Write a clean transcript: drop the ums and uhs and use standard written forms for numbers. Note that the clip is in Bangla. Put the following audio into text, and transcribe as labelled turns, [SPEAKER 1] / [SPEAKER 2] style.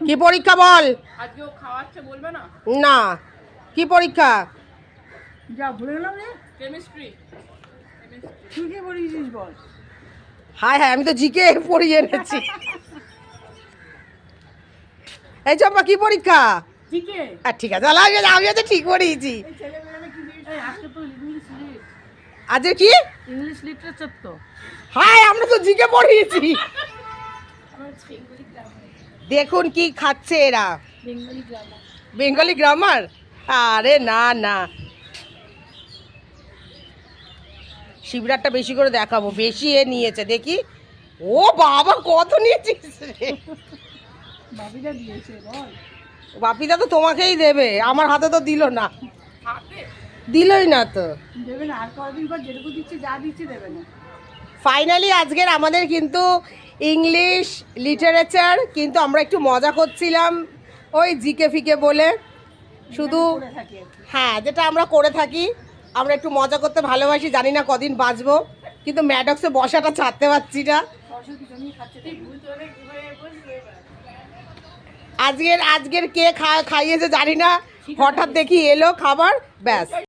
[SPEAKER 1] কি পরীক্ষা বল?
[SPEAKER 2] আজকে ও খাওয়াচ্ছে বলবে না?
[SPEAKER 1] না, কি পরীক্ষা?
[SPEAKER 3] যা ভুলে গেলাম রে।
[SPEAKER 2] কেমিস্ট্রি।
[SPEAKER 3] তুই কি পড়িয়েছিস বল?
[SPEAKER 1] হায় হায়, আমি তো জিকে পড়িয়ে এনেছি। এই চম্পা, কি পরীক্ষা?
[SPEAKER 3] জিকে।
[SPEAKER 1] ঠিক আছে, আমি তো ঠিক পড়িয়েছি।
[SPEAKER 3] এই ছেলেমেয়েরা কি জিনিস? আজকে তো ইংলিশ লিট।
[SPEAKER 1] আজকে কি?
[SPEAKER 3] ইংলিশ লিটারেচার তো।
[SPEAKER 1] হায়, আমরা তো জিকে পড়িয়েছি। দেখুন কি খাচ্ছে এরা,
[SPEAKER 3] বেঙ্গলি গ্রামার।
[SPEAKER 1] Bengali grammar. আরে না না, শিবরাতটা বেশি করে দেখাবো, বেশি এ নিয়েছে দেখি। ও বাবা, কত নিয়েছিস রে?
[SPEAKER 3] বাবিদা দিয়েছে বল।
[SPEAKER 1] বাপিদা তো তোমাকেই দেবে, আমার হাতে তো দিল না,
[SPEAKER 2] হাতে
[SPEAKER 1] দিলই না তো।
[SPEAKER 3] দেবে না, আর কদিন পর যেটুকু দিচ্ছে যা দিচ্ছে দেবে না।
[SPEAKER 1] ফাইনালি আজকের আমাদের কিন্তু ইংলিশ লিটারেচার, কিন্তু আমরা একটু মজা করছিলাম ওই জিকে ফিকে বলে, শুধু
[SPEAKER 3] করে থাকি আর কি।
[SPEAKER 1] হ্যাঁ, যেটা আমরা করে থাকি, আমরা একটু মজা করতে ভালোবাসি। জানি না কদিন বাঁচবো, কিন্তু ম্যাডক্সে বসাটা ছাড়তে পারছি না।
[SPEAKER 3] সরস্বতী জমি খাচ্ছে তাই।
[SPEAKER 1] আজকের কে খাইয়েছে জানি না, হঠাৎ দেখি এলো খাবার, ব্যাস।